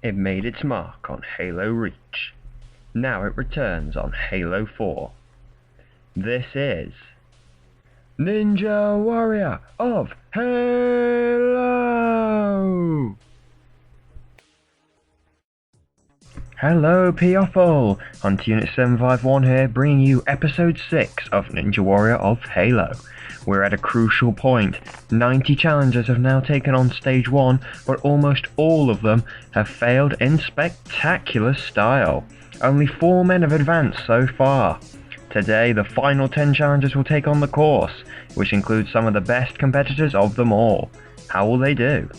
It made its mark on Halo Reach. Now it returns on Halo 4. This is Ninja Warrior of Halo! Hello P-Awful! Hunter Unit 751 here, bringing you episode 6 of Ninja Warrior of Halo. We're at a crucial point. 90 challengers have now taken on stage 1, but almost all of them have failed in spectacular style. Only 4 men have advanced so far. Today, the final 10 challengers will take on the course, which includes some of the best competitors of them all. How will they do?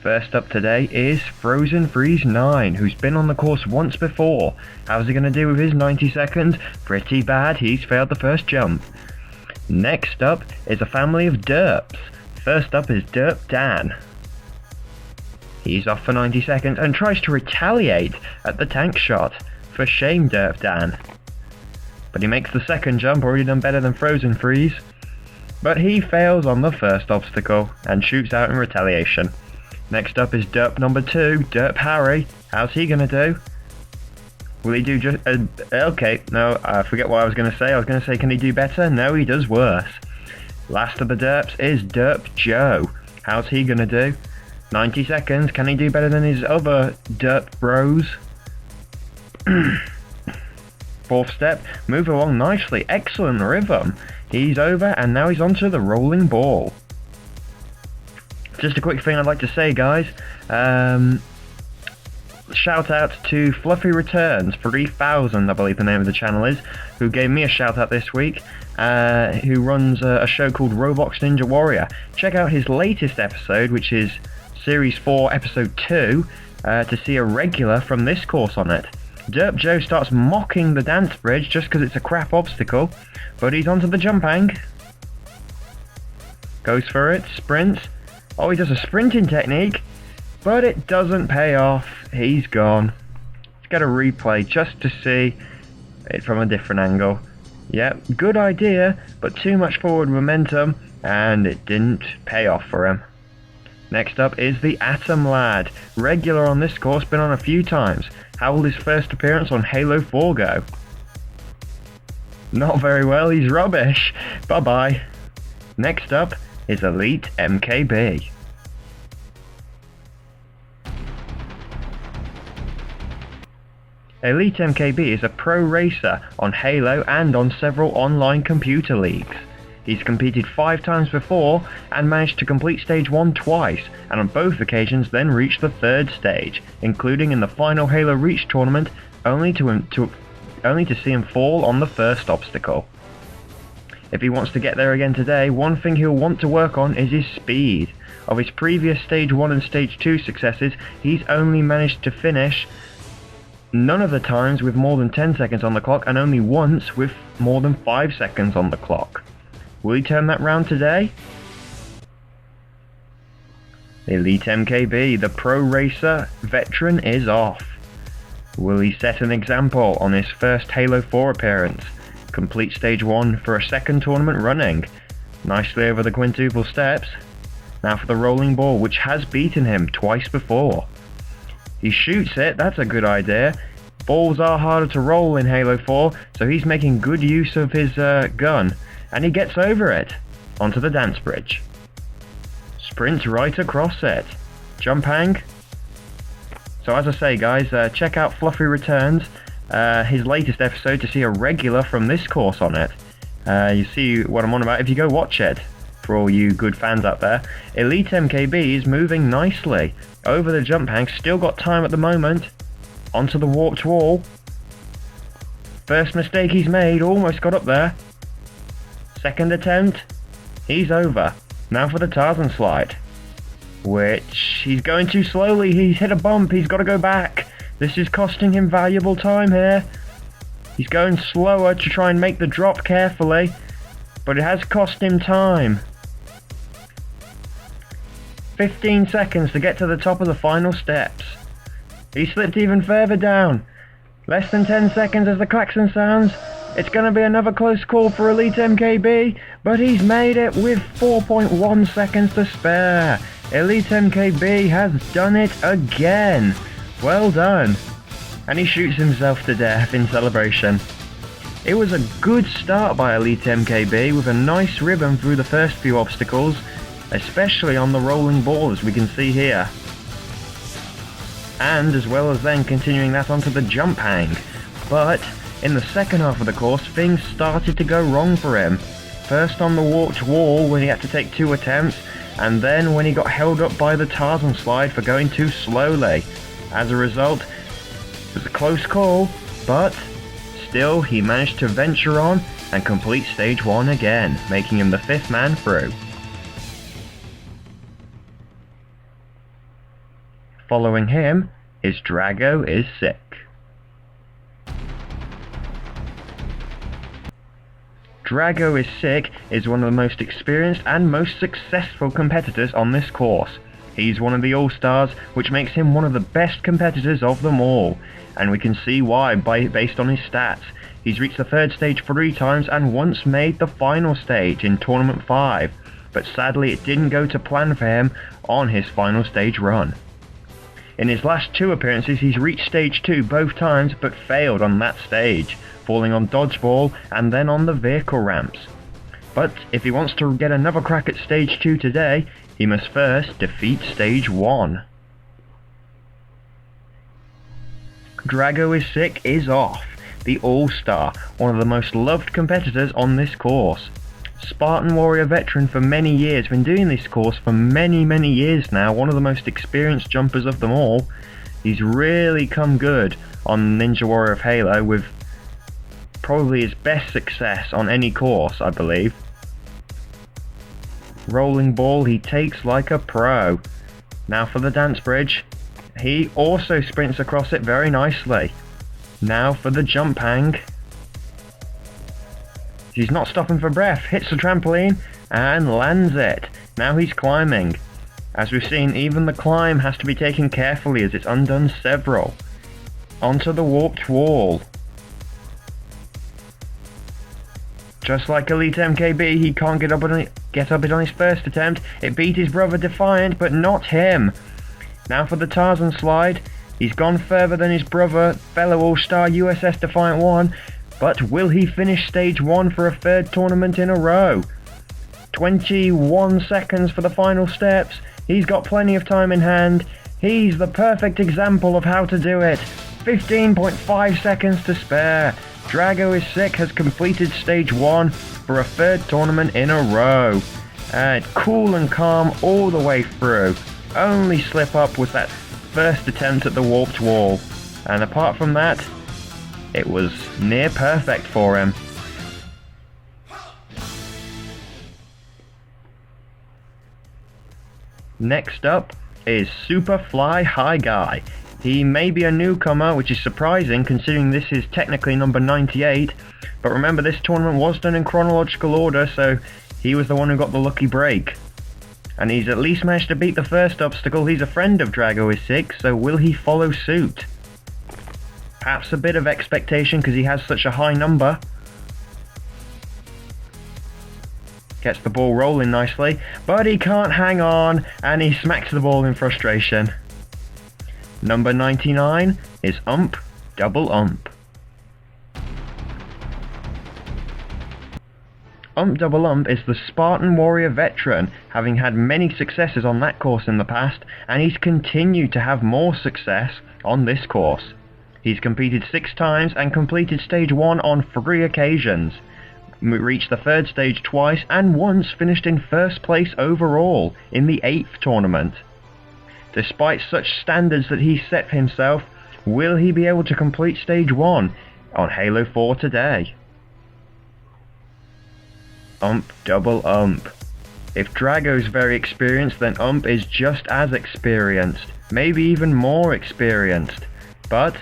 First up today is Frozen Freeze 9, who's been on the course once before. How's he going to do with his 90 seconds? Pretty bad, he's failed the first jump. Next up is a family of derps. First up is Derp Dan. He's off for 90 seconds and tries to retaliate at the tank shot. For shame, Derp Dan. But he makes the second jump, already done better than Frozen Freeze. But he fails on the first obstacle and shoots out in retaliation. Next up is Derp number 2, Derp Harry. How's he gonna do? Will he do just... okay, no, I forget what I was gonna say. I was gonna say, can he do better? No, he does worse. Last of the Derps is Derp Joe. How's he gonna do? 90 seconds, can he do better than his other Derp bros? Fourth step, move along nicely, excellent rhythm. He's over and now he's onto the rolling ball. Just a quick thing I'd like to say, guys. Shout out to Fluffy Returns 3000, I believe the name of the channel is, who gave me a shout out this week, who runs a show called Roblox Ninja Warrior. Check out his latest episode, which is Series 4, Episode 2, to see a regular from this course on it. Derp Joe starts mocking the dance bridge just because it's a crap obstacle, but he's onto the jump hang. Goes for it, sprints. Oh, he does a sprinting technique, but it doesn't pay off. He's gone. Let's get a replay just to see it from a different angle. Yep, good idea, but too much forward momentum, and it didn't pay off for him. Next up is the Atom Lad. Regular on this course, been on a few times. How will his first appearance on Halo 4 go? Not very well, he's rubbish. Bye-bye. Next up is Elite MKB. Elite MKB is a pro racer on Halo and on several online computer leagues. He's competed 5 times before and managed to complete stage 1 twice, and on both occasions then reached the 3rd stage, including in the final Halo Reach tournament, only to see him fall on the first obstacle. If he wants to get there again today, one thing he'll want to work on is his speed. Of his previous stage 1 and stage 2 successes, he's only managed to finish none of the times with more than 10 seconds on the clock, and only once with more than 5 seconds on the clock. Will he turn that round today? Elite MKB, the pro racer veteran, is off. Will he set an example on his first Halo 4 appearance? Complete stage 1 for a second tournament running. Nicely over the quintuple steps. Now for the rolling ball, which has beaten him twice before. He shoots it, that's a good idea. Balls are harder to roll in Halo 4, so he's making good use of his gun. And he gets over it, onto the dance bridge. Sprints right across it. Jump hang. So as I say, guys, check out Fluffy Returns, his latest episode, to see a regular from this course on it. You see what I'm on about if you go watch it, for all you good fans out there. Elite MKB is moving nicely. Over the jump hang, still got time at the moment. Onto the warped wall. First mistake he's made, almost got up there. Second attempt, he's over. Now for the Tarzan slide, which he's going too slowly. He's hit a bump, he's got to go back. This is costing him valuable time here. He's going slower to try and make the drop carefully, but it has cost him time. 15 seconds to get to the top of the final steps. He slipped even further down. Less than 10 seconds as the klaxon sounds. It's going to be another close call for Elite MKB, but he's made it with 4.1 seconds to spare. Elite MKB has done it again. Well done. And he shoots himself to death in celebration. It was a good start by Elite MKB with a nice rhythm through the first few obstacles, especially on the rolling ball as we can see here. And as well as then continuing that onto the jump hang. But in the second half of the course, things started to go wrong for him. First on the warped wall when he had to take 2 attempts, and then when he got held up by the Tarzan slide for going too slowly. As a result, it was a close call, but still he managed to venture on and complete stage 1 again, making him the 5th man through. Following him is Drago Is Sick. Drago Is Sick is one of the most experienced and most successful competitors on this course. He's one of the All-Stars, which makes him one of the best competitors of them all, and we can see why based on his stats. He's reached the 3rd stage 3 times and once made the final stage in Tournament 5, but sadly it didn't go to plan for him on his final stage run. In his last 2 appearances he's reached stage 2 both times but failed on that stage, falling on dodgeball and then on the vehicle ramps. But if he wants to get another crack at stage 2 today, he must first defeat stage 1. Drago Is Sick is off, the All-Star, one of the most loved competitors on this course. Spartan Warrior veteran for many years, been doing this course for many years now, one of the most experienced jumpers of them all. He's really come good on Ninja Warrior of Halo with probably his best success on any course, I believe. Rolling ball he takes like a pro. Now for the dance bridge. He also sprints across it very nicely. Now for the jump hang. He's not stopping for breath, hits the trampoline and lands it. Now he's climbing. As we've seen, even the climb has to be taken carefully as it's undone several. Onto the warped wall. Just like Elite MKB, he can't get up it on his first attempt. It beat his brother Defiant, but not him. Now for the Tarzan slide. He's gone further than his brother, fellow All-Star USS Defiant 1, but will he finish stage 1 for a 3rd tournament in a row? 21 seconds for the final steps. He's got plenty of time in hand. He's the perfect example of how to do it. 15.5 seconds to spare. Drago Is Sick has completed stage 1 for a 3rd tournament in a row. Cool and calm all the way through. Only slip up was that first attempt at the warped wall. And apart from that, it was near perfect for him. Next up is Super Fly High Guy. He may be a newcomer, which is surprising considering this is technically number 98, but remember this tournament was done in chronological order, so he was the one who got the lucky break. And he's at least managed to beat the first obstacle. He's a friend of Drago Is Sick, so will he follow suit? Perhaps a bit of expectation because he has such a high number. Gets the ball rolling nicely, but he can't hang on, and he smacks the ball in frustration. Number 99 is Ump Double Ump. Ump Double Ump is the Spartan Warrior veteran, having had many successes on that course in the past, and he's continued to have more success on this course. He's competed 6 times and completed stage 1 on 3 occasions. Reached the 3rd stage twice and once finished in 1st place overall in the 8th tournament. Despite such standards that he set for himself, will he be able to complete stage 1 on Halo 4 today? Ump Double Ump. If Drago's very experienced, then Ump is just as experienced, maybe even more experienced. But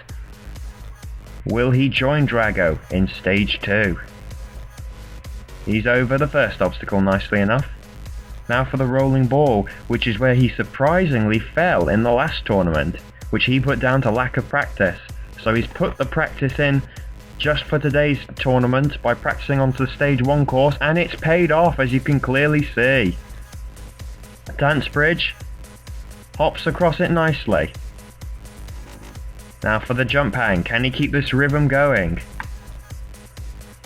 will he join Drago in stage 2? He's over the first obstacle nicely enough. Now for the rolling ball, which is where he surprisingly fell in the last tournament, which he put down to lack of practice. So he's put the practice in just for today's tournament by practicing onto the stage 1 course, and it's paid off, as you can clearly see. Dance bridge, hops across it nicely. Now for the jump hang, can he keep this rhythm going?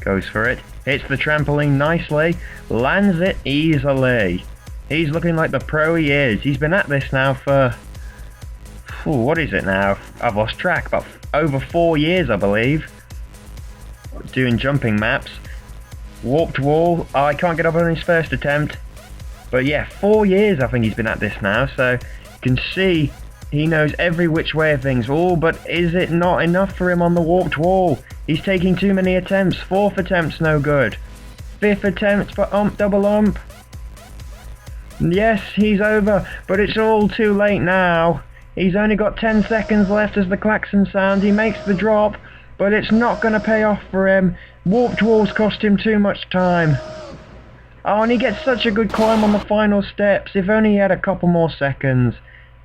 Goes for it, hits the trampoline nicely, lands it easily. He's looking like the pro he is. He's been at this now for, what is it now? I've lost track, but over 4 years I believe. Doing jumping maps. Warped wall, oh, I can't get up on his first attempt. But yeah, 4 years I think he's been at this now, so you can see he knows every which way of things. Oh, but is it not enough for him on the warped wall? He's taking too many attempts. 4th attempt's no good. 5th attempt for ump double ump. Yes, he's over, but it's all too late now. He's only got 10 seconds left as the klaxon sounds. He makes the drop, but it's not going to pay off for him. Warped walls cost him too much time. Oh, and he gets such a good climb on the final steps. If only he had a couple more seconds.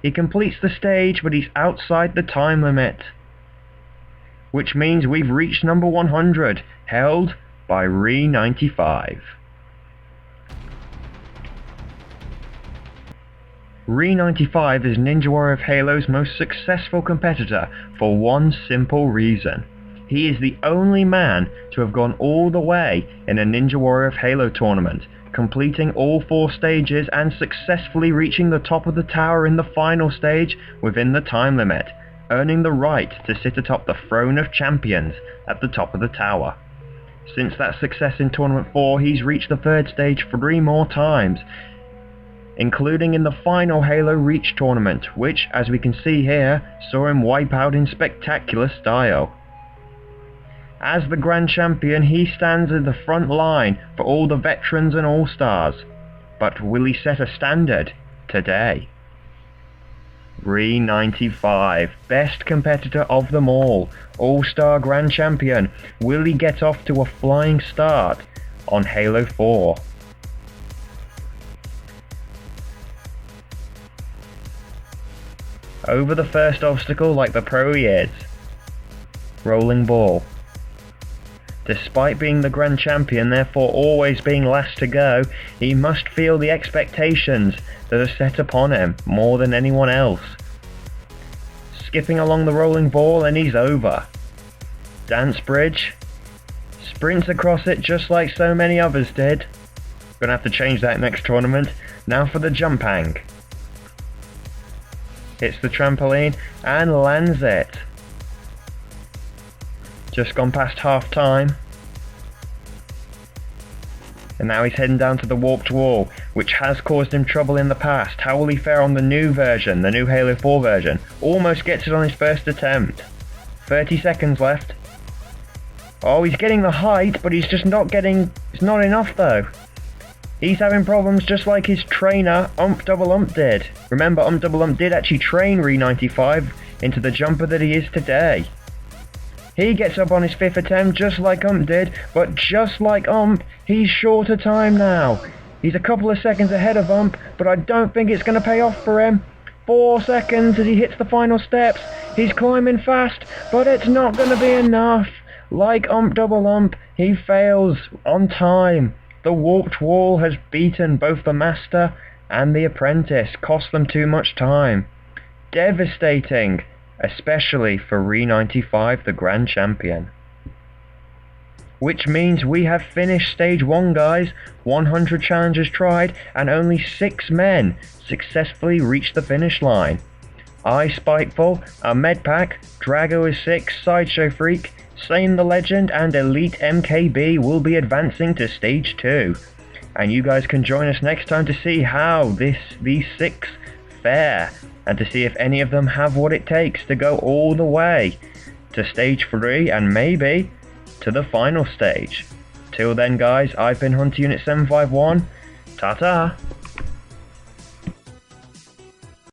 He completes the stage, but he's outside the time limit. Which means we've reached number 100, held by Re95. Re95 is Ninja Warrior of Halo's most successful competitor for one simple reason. He is the only man to have gone all the way in a Ninja Warrior of Halo tournament, completing all 4 stages and successfully reaching the top of the tower in the final stage within the time limit, earning the right to sit atop the throne of champions at the top of the tower. Since that success in Tournament 4, he's reached the 3rd stage 3 more times, including in the final Halo Reach tournament, which, as we can see here, saw him wipe out in spectacular style. As the Grand Champion, he stands in the front line for all the veterans and all-stars. But will he set a standard today? Re95, best competitor of them all-star Grand Champion. Will he get off to a flying start on Halo 4? Over the first obstacle like the pro he is. Rolling ball. Despite being the Grand Champion, therefore always being last to go, he must feel the expectations that are set upon him more than anyone else. Skipping along the rolling ball and he's over. Dance bridge. Sprints across it just like so many others did. Gonna have to change that next tournament. Now for the jump hang. Hits the trampoline and lands it. Just gone past half time. And now he's heading down to the warped wall, which has caused him trouble in the past. How will he fare on the new version, the new Halo 4 version? Almost gets it on his first attempt. 30 seconds left. Oh, he's getting the height, but he's just not getting... It's not enough though. He's having problems just like his trainer, Ump Double Ump did. Remember, Ump Double Ump did actually train Re95 into the jumper that he is today. He gets up on his 5th attempt just like Ump did, but just like Ump, he's short of time now. He's a couple of seconds ahead of Ump, but I don't think it's going to pay off for him. 4 seconds as he hits the final steps. He's climbing fast, but it's not going to be enough. Like Ump Double Ump, he fails on time. The warped wall has beaten both the master and the apprentice, cost them too much time. Devastating, especially for Re95, the Grand Champion. Which means we have finished stage 1, guys. 100 challenges tried, and only 6 men successfully reached the finish line. I, Spiteful, a Medpack, Drago Is Sick, Sideshow Freak, Sane the Legend, and Elite MKB will be advancing to stage 2. And you guys can join us next time to see how these 6 fare, and to see if any of them have what it takes to go all the way to stage 3 and maybe to the final stage. Till then guys, I've been Hunter Unit 751, ta-ta!